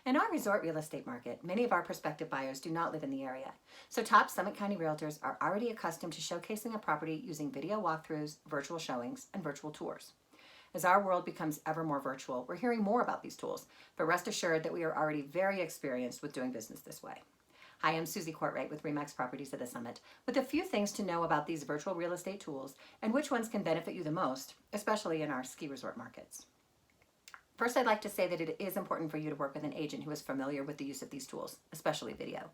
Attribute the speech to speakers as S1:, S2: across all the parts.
S1: In our resort real estate market, many of our prospective buyers do not live in the area. So top Summit County realtors are already accustomed to showcasing a property using video walkthroughs, virtual showings, and virtual tours. As our world becomes ever more virtual, we're hearing more about these tools, but rest assured that we are already very experienced with doing business this way. Hi, I'm Susie Cortright with RE/MAX Properties of the Summit, with a few things to know about these virtual real estate tools and which ones can benefit you the most, especially in our ski resort markets. First, I'd like to say that it is important for you to work with an agent who is familiar with the use of these tools, especially video.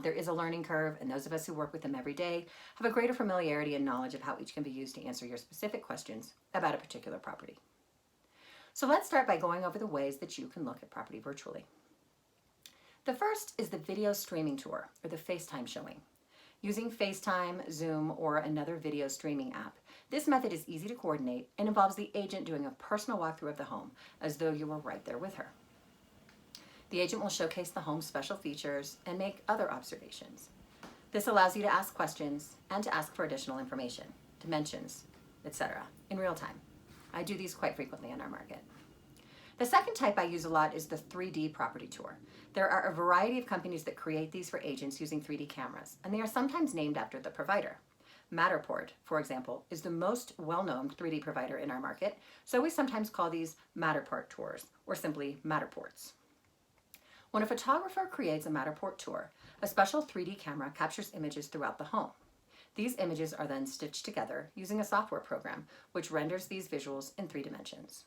S1: There is a learning curve, and those of us who work with them every day have a greater familiarity and knowledge of how each can be used to answer your specific questions about a particular property. So let's start by going over the ways that you can look at property virtually. The first is the video streaming tour, or the FaceTime showing. Using FaceTime, Zoom, or another video streaming app, this method is easy to coordinate and involves the agent doing a personal walkthrough of the home, as though you were right there with her. The agent will showcase the home's special features and make other observations. This allows you to ask questions and to ask for additional information, dimensions, etc., in real time. I do these quite frequently in our market. The second type I use a lot is the 3D property tour. There are a variety of companies that create these for agents using 3D cameras, and they are sometimes named after the provider. Matterport, for example, is the most well-known 3D provider in our market, so we sometimes call these Matterport tours, or simply Matterports. When a photographer creates a Matterport tour, a special 3D camera captures images throughout the home. These images are then stitched together using a software program, which renders these visuals in 3 dimensions.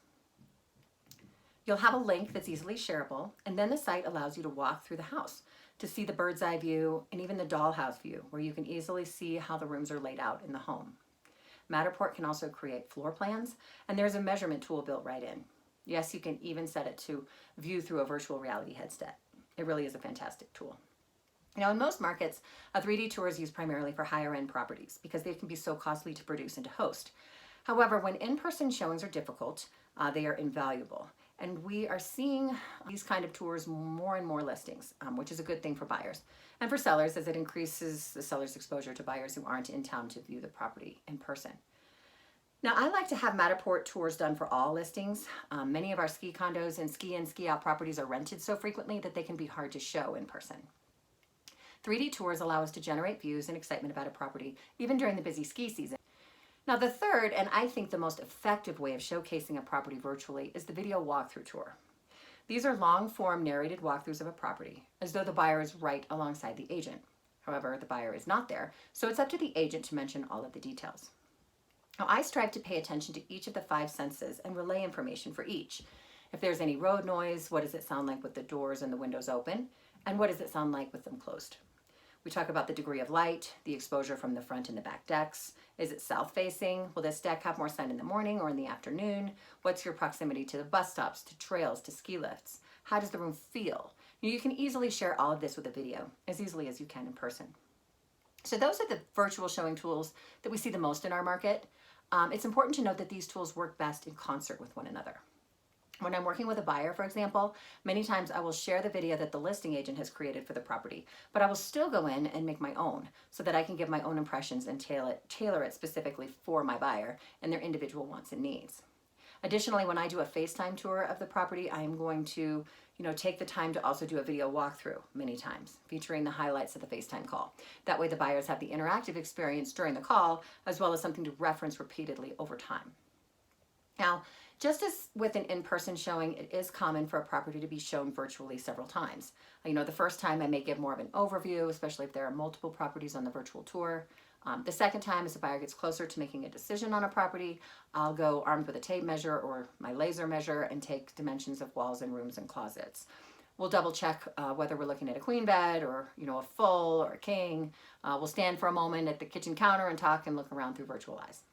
S1: You'll have a link that's easily shareable, and then the site allows you to walk through the house to see the bird's eye view and even the dollhouse view, where you can easily see how the rooms are laid out in the home. Matterport can also create floor plans, and there's a measurement tool built right in. Yes, you can even set it to view through a virtual reality headset. It really is a fantastic tool. Now, in most markets, a 3D tour is used primarily for higher-end properties because they can be so costly to produce and to host. However, when in-person showings are difficult, they are invaluable. And we are seeing these kind of tours more and more listings, which is a good thing for buyers and for sellers, as it increases the seller's exposure to buyers who aren't in town to view the property in person. Now, I like to have Matterport tours done for all listings. Many of our ski condos and ski out properties are rented so frequently that they can be hard to show in person. 3D tours allow us to generate views and excitement about a property, even during the busy ski season. Now, the third, and I think the most effective way of showcasing a property virtually, is the video walkthrough tour. These are long-form narrated walkthroughs of a property, as though the buyer is right alongside the agent. However, the buyer is not there, so it's up to the agent to mention all of the details. Now, I strive to pay attention to each of the 5 senses and relay information for each. If there's any road noise, what does it sound like with the doors and the windows open? And what does it sound like with them closed? We talk about the degree of light, the exposure from the front and the back decks. Is it south facing? Will this deck have more sun in the morning or in the afternoon? What's your proximity to the bus stops, to trails, to ski lifts? How does the room feel? You can easily share all of this with a video, as easily as you can in person. So those are the virtual showing tools that we see the most in our market. It's important to note that these tools work best in concert with one another. When I'm working with a buyer, for example, many times I will share the video that the listing agent has created for the property, but I will still go in and make my own so that I can give my own impressions and tailor it specifically for my buyer and their individual wants and needs. Additionally, when I do a FaceTime tour of the property, I am going to take the time to also do a video walkthrough many times, featuring the highlights of the FaceTime call. That way the buyers have the interactive experience during the call, as well as something to reference repeatedly over time. Now, just as with an in-person showing, it is common for a property to be shown virtually several times. The first time I may give more of an overview, especially if there are multiple properties on the virtual tour. The second time, as the buyer gets closer to making a decision on a property, I'll go armed with a tape measure or my laser measure and take dimensions of walls and rooms and closets. We'll double check whether we're looking at a queen bed or a full or a king. We'll stand for a moment at the kitchen counter and talk and look around through virtual eyes.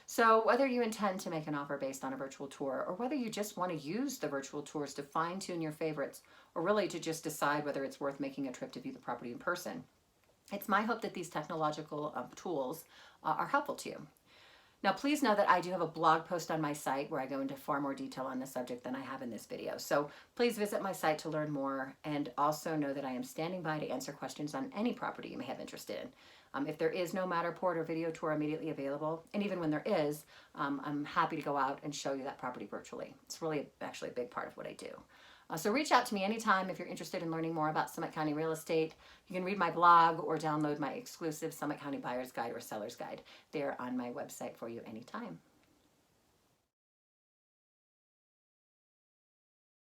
S1: So whether you intend to make an offer based on a virtual tour, or whether you just want to use the virtual tours to fine-tune your favorites, or really to just decide whether it's worth making a trip to view the property in person, it's my hope that these technological tools are helpful to you. Now, please know that I do have a blog post on my site where I go into far more detail on the subject than I have in this video. So please visit my site to learn more, and also know that I am standing by to answer questions on any property you may have interest in. If there is no Matterport or video tour immediately available, and even when there is, I'm happy to go out and show you that property virtually. It's really actually a big part of what I do. So reach out to me anytime if you're interested in learning more about Summit County real estate. You can read my blog or download my exclusive Summit County Buyer's Guide or Seller's Guide. They're on my website for you anytime.